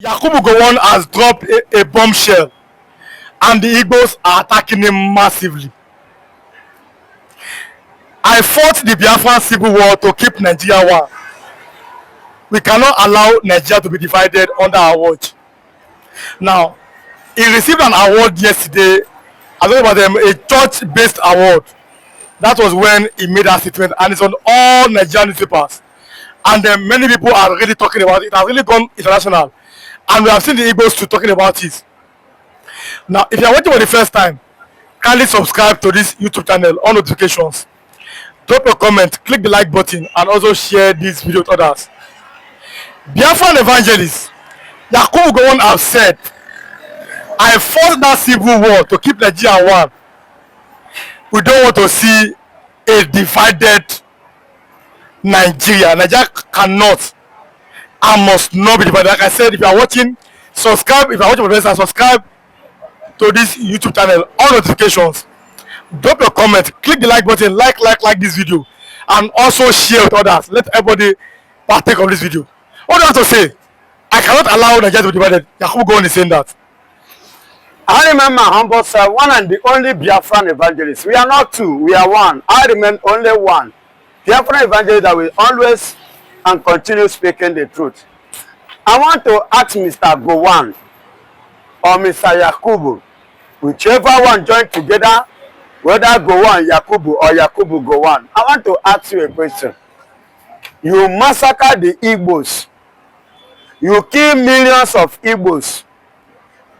Yakubu Gowon has dropped a bombshell and the Igbos are attacking him massively. I fought the Biafran civil war to keep Nigeria one. We cannot allow Nigeria to be divided under our watch. Now, he received an award yesterday, I don't know about them, a church-based award. That was when he made that statement, and it's on all Nigerian newspapers. And many people are really talking about it. It has really gone international. And we have seen the Igbos too talking about it. Now, if you are watching for the first time, kindly subscribe to this YouTube channel on notifications. Drop a comment, click the like button, and also share this video with others. Biafran evangelist Yakubu Gowon have said, I fought that civil war to keep Nigeria one. We don't want to see a divided Nigeria. Nigeria cannot and must not be divided. Like I said, if you are watching, subscribe. If you are watching my best, subscribe to this YouTube channel, all notifications. Drop your comment, click the like button, like this video, and also share with others. Let everybody partake of this video. What do I have to say? I cannot allow Nigeria to be divided. Yakubu Gowon is saying that. I remember humble sir, one and the only Biafran evangelist. We are not two, we are one. I remain only one. Biafran evangelist that will always and continue speaking the truth. I want to ask Mr. Gowon or Mr. Yakubu, whichever one join together, whether Gowon Yakubu or Yakubu Gowon. I want to ask you a question. You massacre the Igbos. You kill millions of Igbos.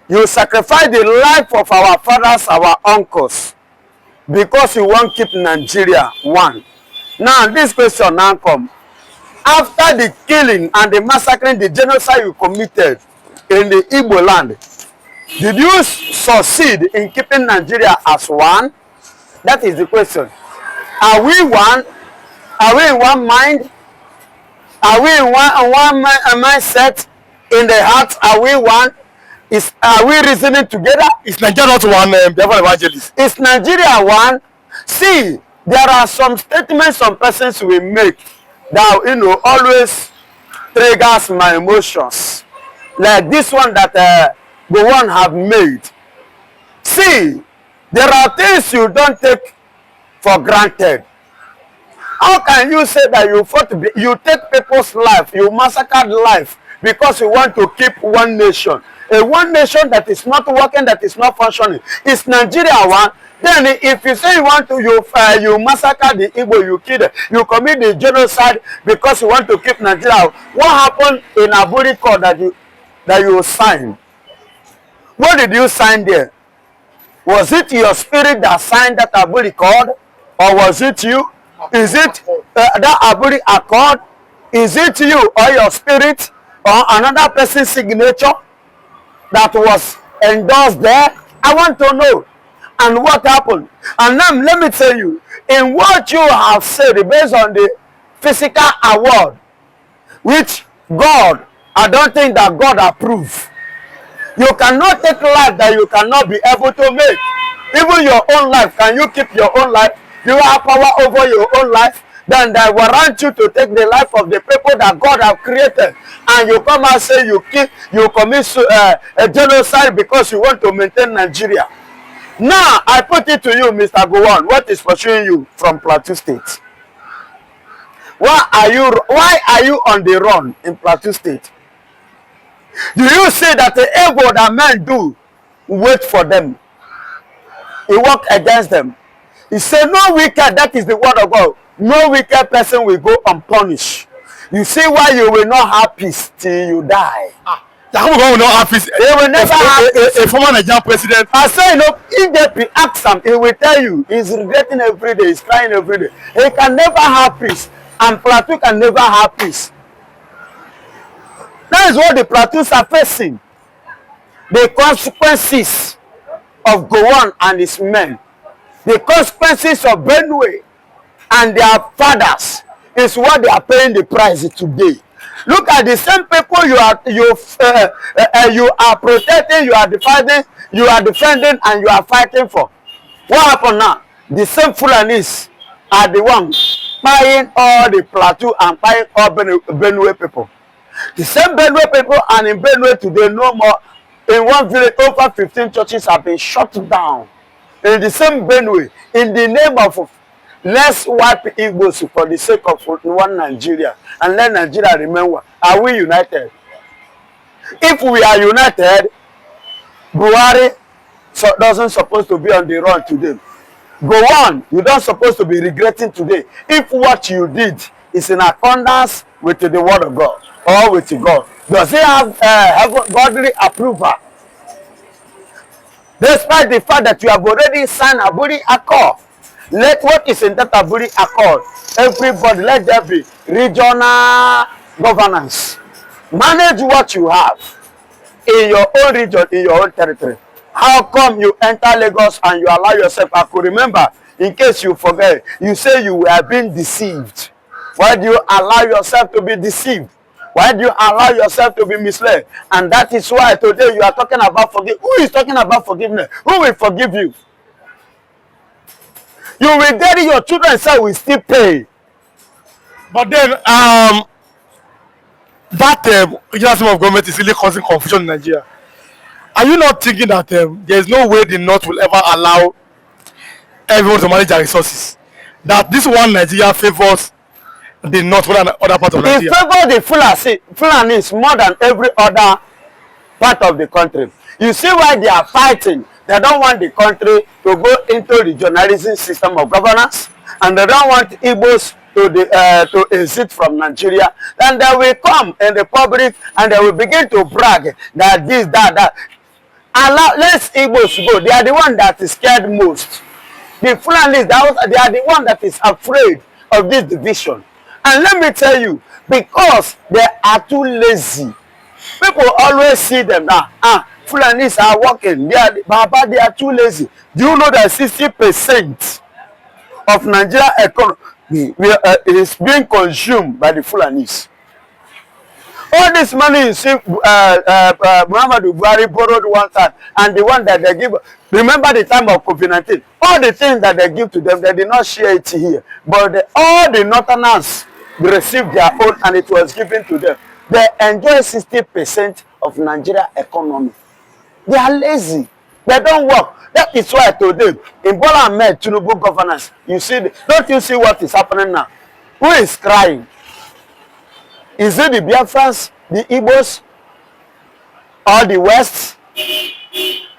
You sacrifice the life of our fathers, our uncles, because you want to keep Nigeria one. Now, this question now comes. After the killing and the massacring, the genocide you committed in the Igbo land, did you succeed in keeping Nigeria as one? That is the question. Are we one? Are we in one mind? Are we in one mindset? In the heart, are we one? Are we reasoning together? Is Nigeria not one, Biafran evangelist? Is Nigeria one? See, there are some statements some persons will make that, you know, always triggers my emotions. Like this one that Gowon have made. See, there are things you don't take for granted. How can you say that you take people's life, you massacred life because you want to keep one nation? A one nation that is not working, that is not functioning. Is Nigeria one? Then if you say you want to, you massacre the Igbo, you kill them, you commit the genocide because you want to keep Nigeria. What happened in Aburi Court that you signed? What did you sign there? Was it your spirit that signed that Aburi Court? Or was it you? Is it that Aburi Accord? Is it you or your spirit or another person's signature that was endorsed there? I want to know. And what happened? And now let me tell you, in what you have said based on the physical award, which God, I don't think that God approves. You cannot take life that you cannot be able to make. Even your own life, can you keep your own life? Do you have power over your own life? Then they warrant you to take the life of the people that God have created. And you come and say you commit a genocide because you want to maintain Nigeria. Now, I put it to you, Mr. Gowon, what is pursuing you from Plateau State? Why are you on the run in Plateau State? Do you see that the evil that men do, wait for them? He work against them. He said, no wicked, that is the word of God. No wicked person will go unpunished. You see why you will not have peace till you die. Yakubu Gowon will not have peace. He will never have a former Nigerian president. I say, you know, if they ask him, he will tell you he's regretting every day, he's crying every day. He can never have peace, and Plateau can never have peace. That is what the Plateaus are facing. The consequences of Gowon and his men, the consequences of Benue and their fathers is what they are paying the price today. Look at the same people you are protecting, you are defending, and you are fighting for. What happened now? The same Fulanis are the ones buying all the Plateau and buying all Benue people. The same Benue people, and in Benue today, no more. In one village, over 15 churches have been shut down. In the same Benue, in the name of let's wipe Igbos for the sake of one Nigeria, and let Nigeria remain one. Are we united? If we are united, Buhari doesn't supposed to be on the run today. Go on, you don't supposed to be regretting today if what you did is in accordance with the word of God or with God. Does he have godly approval? Despite the fact that you have already signed a Aburi Accord, let what is in that Aburi Accord, everybody, let there be regional governance. Manage what you have in your own region, in your own territory. How come you enter Lagos and you allow yourself? I could remember, in case you forget, you say you were being deceived. Why do you allow yourself to be deceived? Why do you allow yourself to be misled? And that is why today you are talking about forgiveness. Who is talking about forgiveness? Who will forgive you? You will bury your children and say we still pay. But then, that regional system of government is really causing confusion in Nigeria. Are you not thinking that there is no way the North will ever allow everyone to manage their resources? That this one Nigeria favors the North more than other part of Nigeria? It favors the Fulanis more than every other part of the country. You see why they are fighting. They don't want the country to go into regionalism system of governance, and they don't want Igbos to exit from Nigeria. Then they will come in the public and they will begin to brag that this, that. Let Igbos go. They are the one that is scared most. The Fulanis, they are the one that is afraid of this division. And let me tell you, because they are too lazy. People always see them now. Fulanis are working. They are too lazy. Do you know that 60% of Nigeria economy is being consumed by the Fulanis? All this money you see, Muhammadu Buhari borrowed one time, and the one that they give, remember the time of COVID-19, all the things that they give to them, they did not share it here. But all the Northerners received their own, and it was given to them. They enjoy 60% of Nigeria economy. They are lazy. They don't work. That is why today, in Bola Ahmed Tinubu governance, you see, don't you see what is happening now? Who is crying? Is it the Biafrans, the Igbos, or the West?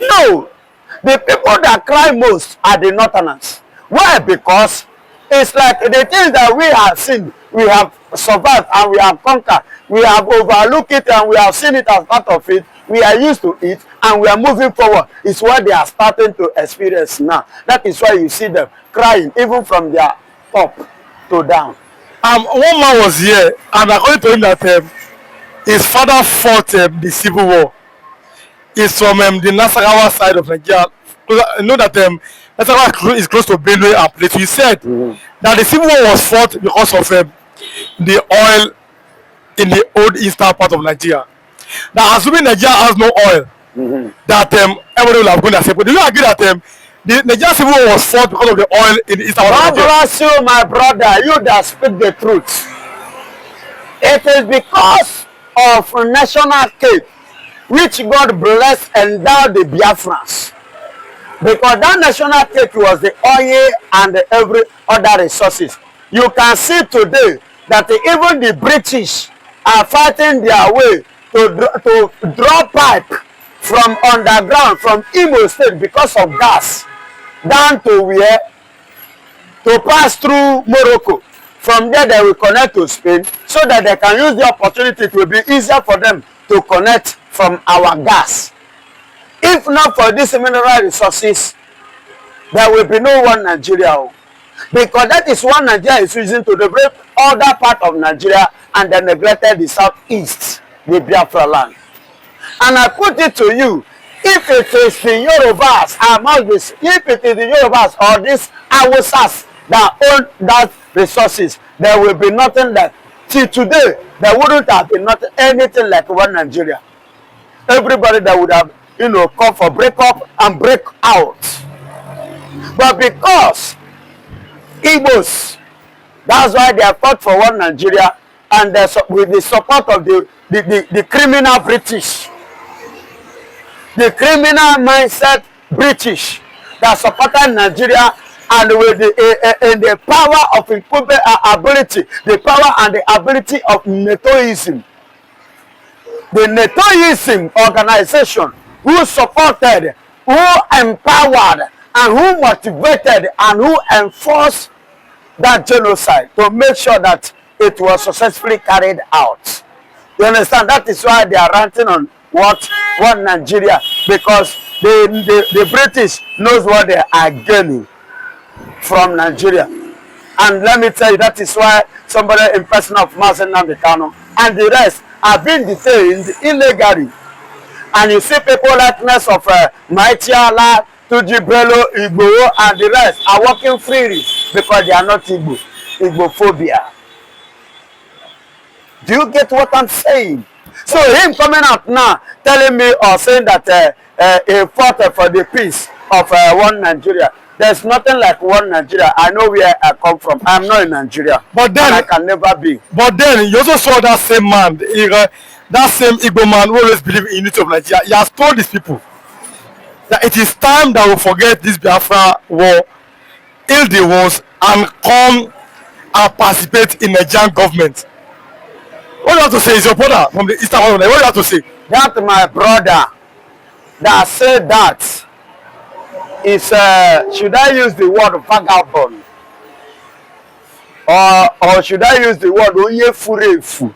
No. The people that cry most are the Northerners. Why? Because it's like the things that we have seen, we have survived and we have conquered. We have overlooked it and we have seen it as part of it. We are used to it and we are moving forward. It's what they are starting to experience now. That is why you see them crying, even from their top to down. One man was here, and according to him that his father fought the civil war. He's from the Nasarawa side of Nigeria. You know that Nasarawa is close to Benue and Plateau. He said that the civil war was fought because of the oil in the old eastern part of Nigeria. Now, assuming Nigeria has no oil, that everybody will have gone their separate. Do you agree that the Nigerian civil war was fought because of the oil in the eastern part of Nigeria? God bless you, my brother. You that speak the truth. It is because of national cake which God blessed and endowed the Biafrans. Because that national cake was the oil and every other resources. You can see today that even the British are fighting their way to draw pipe from underground, from Imo State, because of gas, down to where? To pass through Morocco. From there, they will connect to Spain, so that they can use the opportunity. It will be easier for them to connect from our gas. If not for these mineral resources, there will be no one Nigeria. Because that is what Nigeria is using to develop other part of Nigeria, and they neglected the southeast, the Biafra land. And I put it to you, if it is the Yorubas, if it is the Yorubas or these Awusas that own that resources, there will be nothing that, till today, there wouldn't have been anything like one Nigeria. Everybody that would have, come for break up and break out. But because Igbos, that's why they have fought for one Nigeria, and with the support of the the criminal British, the criminal mindset British that supported Nigeria, and with the power of ability, the power and the ability of Netoism. The Netoism organization who supported, who empowered, and who motivated, and who enforced that genocide to make sure that it was successfully carried out. You understand? That is why they are ranting on what Nigeria, because the British knows what they are gaining from Nigeria. And let me tell you, that is why somebody in person of Mazen Namdekano and the rest are being detained illegally. And you see people likeness of Mighty Allah, Tuji Bello, Igbo, and the rest are walking freely because they are not Igbo. Igbophobia. Do you get what I'm saying? So him coming out now telling me or saying that he fought for the peace of one Nigeria. There's nothing like one Nigeria. I know where I come from. I'm not in Nigeria. But then I can never be. But then you also saw that same man, that same Igbo man who always believe in unity of Nigeria. He has told these people that it is time that we forget this Biafra war, ill the wars, and come and participate in Nigerian government. What do you have to say? Is your brother from the eastern part of Nigeria? What do you have to say? That my brother that said that is, should I use the word vagabond? Or should I use the word oyefurefu?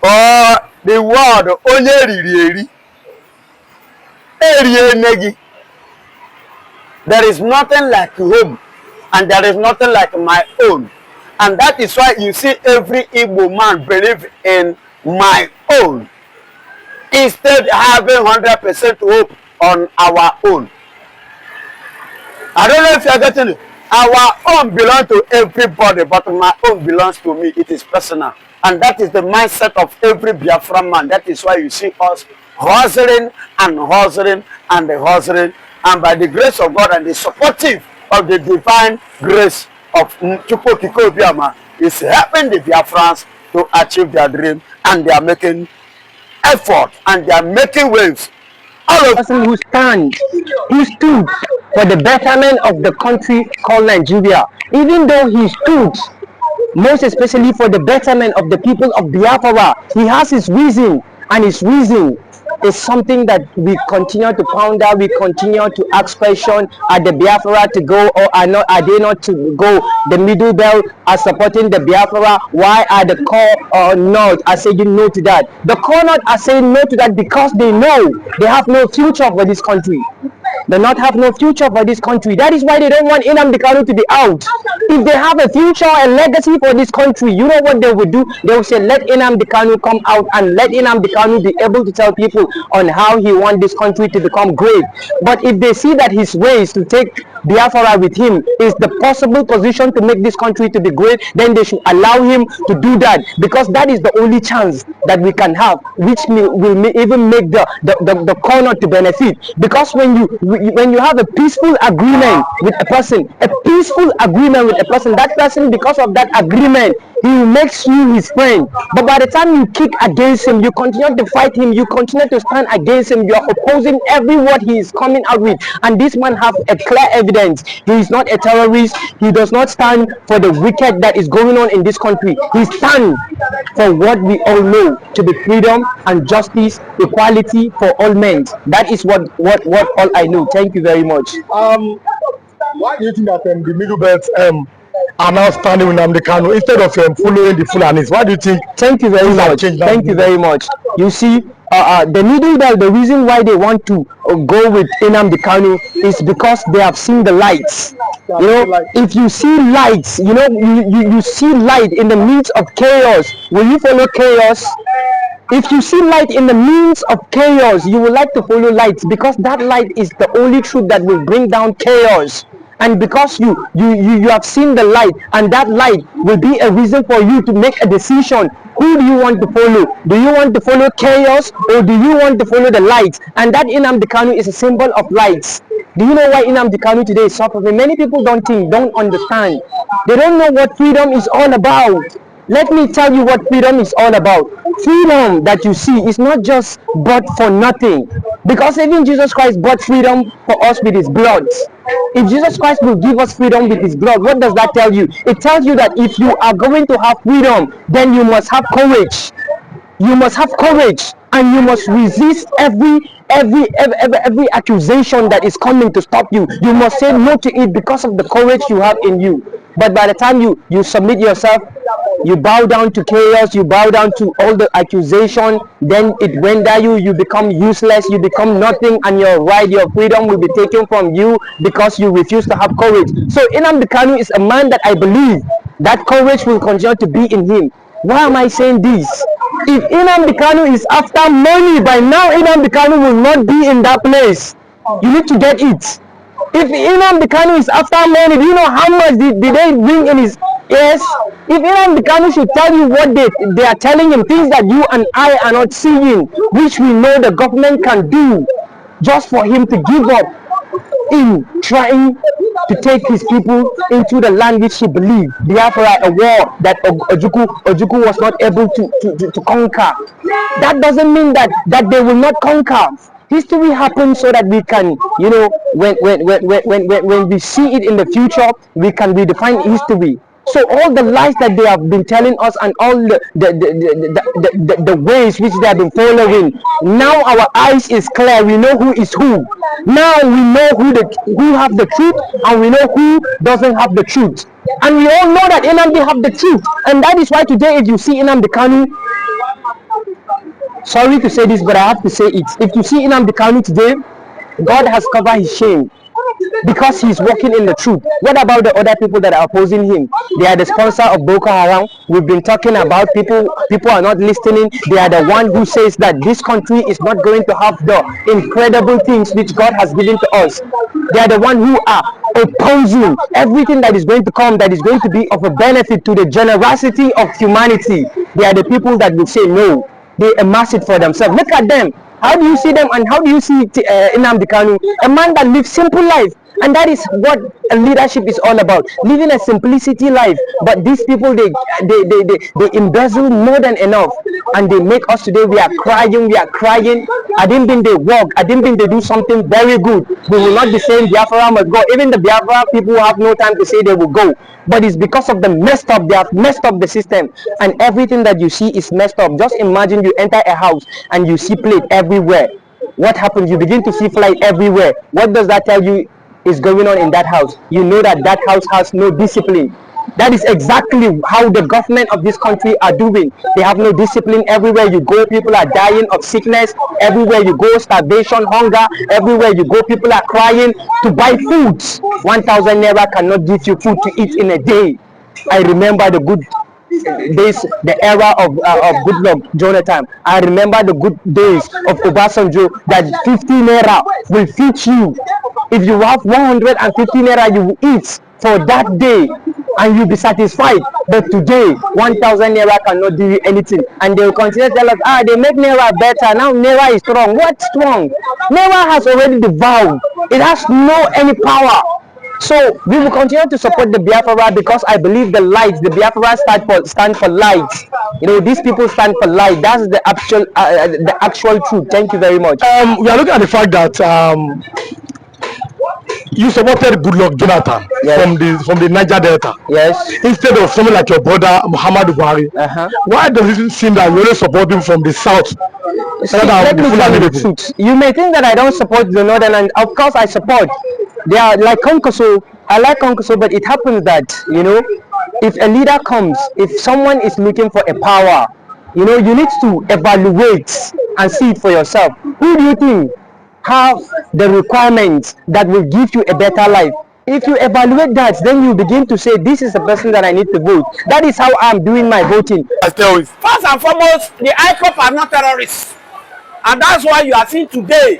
Or the word oyeririeri? Erienegi. There is nothing like home, and there is nothing like my own. And that is why you see every Igbo man believe in my own, instead having 100% hope on our own. I don't know if you are getting it. Our own belongs to everybody, but my own belongs to me. It is personal. And that is the mindset of every Biafran man. That is why you see us hustling and hustling and hustling. And by the grace of God and the supportive of the divine grace of Chukwu Obiama is helping the Biafrans to achieve their dream. And they are making effort and they are making waves. All of person who stood for the betterment of the country called Nigeria, even though he stood most especially for the betterment of the people of Biafra, he has his reason, and his reason is something that we continue to ponder. We continue to ask questions: are the Biafra to go, or are they not to go? The middle belt are supporting the Biafra. Why are the core not are saying no to that? The core not are saying no to that because they know they have no future for this country. They not have no future for this country. That is why they don't want Nnamdi Kanu to be out. If they have a future and legacy for this country, you know what they would do? They will say, let Nnamdi Kanu come out and let Nnamdi Kanu be able to tell people on how he wants this country to become great. But if they see that his ways to take Biafra with him is the possible position to make this country to be great, then they should allow him to do that, because that is the only chance that we can have, which will even make the corner to benefit. Because when you have a peaceful agreement with a person, that person, because of that agreement, he makes you his friend. But by the time you kick against him, you continue to fight him, you continue to stand against him, you are opposing every word he is coming out with. And this man have a clear evidence. He is not a terrorist. He does not stand for the wicked that is going on in this country. He stands for what we all know to be freedom and justice, equality for all men. That is what all I know. Thank you very much. Why do you think that the middle belt are now standing with Nnamdi Kanu instead of following the Fulanis? Why do you think? Thank you very much. Thank you very much. You see, the middle belt, the reason why they want to go with Nnamdi Kanu is because they have seen the lights. You know, if you see lights, you know, you see light in the midst of chaos. Will you follow chaos? If you see light in the midst of chaos, you would like to follow light, because that light is the only truth that will bring down chaos. And because you have seen the light, and that light will be a reason for you to make a decision. Who do you want to follow? Do you want to follow chaos, or do you want to follow the light? And that Nnamdi Kanu is a symbol of lights. Do you know why Nnamdi Kanu today is suffering? Many people don't understand. They don't know what freedom is all about. Let me tell you what freedom is all about. Freedom that you see is not just bought for nothing. Because even Jesus Christ bought freedom for us with his blood. If Jesus Christ will give us freedom with his blood, what does that tell you? It tells you that if you are going to have freedom, then you must have courage. You must have courage, and you must resist every accusation that is coming to stop you. You must say no to it because of the courage you have in you. But by the time you submit yourself, you bow down to chaos, you bow down to all the accusation, then it render you, you become useless, you become nothing, and your right, your freedom will be taken from you because you refuse to have courage. So Nnamdi Kanu is a man that I believe that courage will continue to be in him. Why am I saying this? If Nnamdi Kanu is after money, by now Nnamdi Kanu will not be in that place. You need to get it. If Nnamdi Kanu is after money, do you know how much did they bring in his ears? If Nnamdi Kanu should tell you what they are telling him, things that you and I are not seeing, which we know the government can do, just for him to give up in trying to take his people into the land which he believed. Biafra, a war that Ojukwu was not able to conquer. That doesn't mean that they will not conquer. History happens so that we can, you know, when we see it in the future, we can redefine history. So all the lies that they have been telling us and all the ways which they have been following, now our eyes is clear. We know who is who. Now we know who have the truth, and we know who doesn't have the truth. And we all know that Nnamdi have the truth. And that is why today, if you see Nnamdi Kanu, sorry to say this, but I have to say it. If you see Nnamdi Kanu today, God has covered his shame, because he's walking in the truth. What about the other people that are opposing him? They are the sponsor of Boko Haram. We've been talking about people are not listening. They are the one who says that this country is not going to have the incredible things which God has given to us. They are the one who are opposing everything that is going to come, that is going to be of a benefit to the generosity of humanity. They are the people that will say no. They amass it for themselves. Look at them. How do you see them, and how do you see Nnamdi Kanu? A man that lives simple life. And that is what leadership is all about, living a simplicity life. But these people, they embezzle more than enough, and they make us today, we are crying. I didn't think they work, I didn't think they do something very good. We will not be saying Biafra must go. Even the Biafra people have no time to say they will go. But it's because of the messed up, they have messed up the system, and everything that you see is messed up. Just imagine you enter a house and you see plate everywhere. What happens? You begin to see fly everywhere. What does that tell you is going on in that house? You know that that house has no discipline. That is exactly how the government of this country are doing. They have no discipline. Everywhere you go, people are dying of sickness. Everywhere you go, starvation, hunger. Everywhere you go, people are crying to buy foods. 1,000 naira cannot give you food to eat in a day. I remember the good days, the era of Goodluck Jonathan. I remember the good days of Obasanjo, that 50 naira will feed you. If you have 150 naira, you will eat for that day and you'll be satisfied. But today, 1,000 naira cannot do you anything. And they will continue to tell us, they make naira better. Now naira is strong. What's strong? Naira has already devoured. It has no any power. So we will continue to support the Biafra, because I believe the light, the Biafra stand for light. You know, these people stand for light. That's the actual truth. Thank you very much. We are looking at the fact that you supported Goodluck Jonathan, yes, from the Niger Delta. Yes. Instead of someone like your brother Muhammadu Buhari. Why does it seem that you only support him from the south? See, let me tell you the truth. You may think that I don't support the northern, and of course I support. They are like Konkoso. I like Konkoso, but it happens that, you know, if a leader comes, if someone is looking for a power, you know, you need to evaluate and see it for yourself. Who do you think have the requirements that will give you a better life? If you evaluate that, then you begin to say, this is the person that I need to vote. That is how I'm doing my voting. First and foremost, the IPOP are not terrorists. And that's why you are seeing today,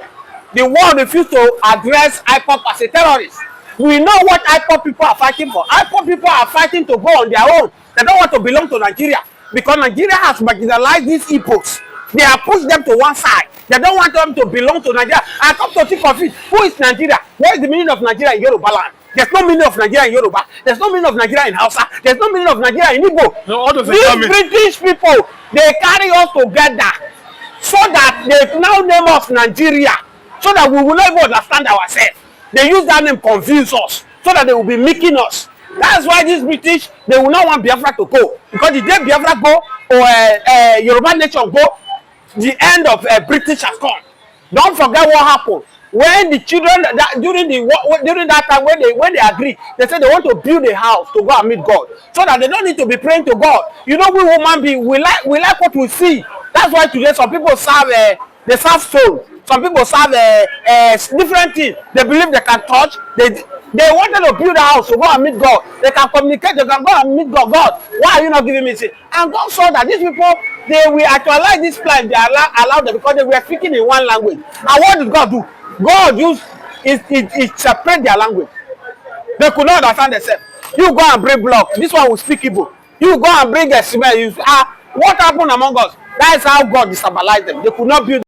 the world refused to address IPOP as a terrorist. We know what IPOP people are fighting for. IPOP people are fighting to go on their own. They don't want to belong to Nigeria, because Nigeria has marginalized these Igbos. They have pushed them to one side. They don't want them to belong to Nigeria. And come to think of it, who is Nigeria? What is the meaning of Nigeria in Yoruba land? There's no meaning of Nigeria in Yoruba. There's no meaning of Nigeria in Hausa. There's no meaning of Nigeria in Igbo. So what does it These mean? British people, they carry us together so that they now name us Nigeria, so that we will not even understand ourselves. They use that name confuse us, so that they will be making us. That's why these British, they will not want Biafra to go, because the day Biafra go or Yoruba nation go, the end of British has come. Don't forget what happened when the children during that time when they agree, they said they want to build a house to go and meet God, so that they don't need to be praying to God. You know, we human beings, we like what we see. That's why today some people serve they serve soul. Some people serve different things. They believe they can touch. They wanted to build a house to go and meet God. They can communicate. They can go and meet God. God, why are you not giving me this? And God saw that these people, they will actualize this plan. They allowed them because they were speaking in one language. And what did God do? God used it separate their language. They could not understand themselves. You go and bring block. This one will speak Igbo. You go and bring a cement. What happened among us? That is how God destabilized them. They could not build.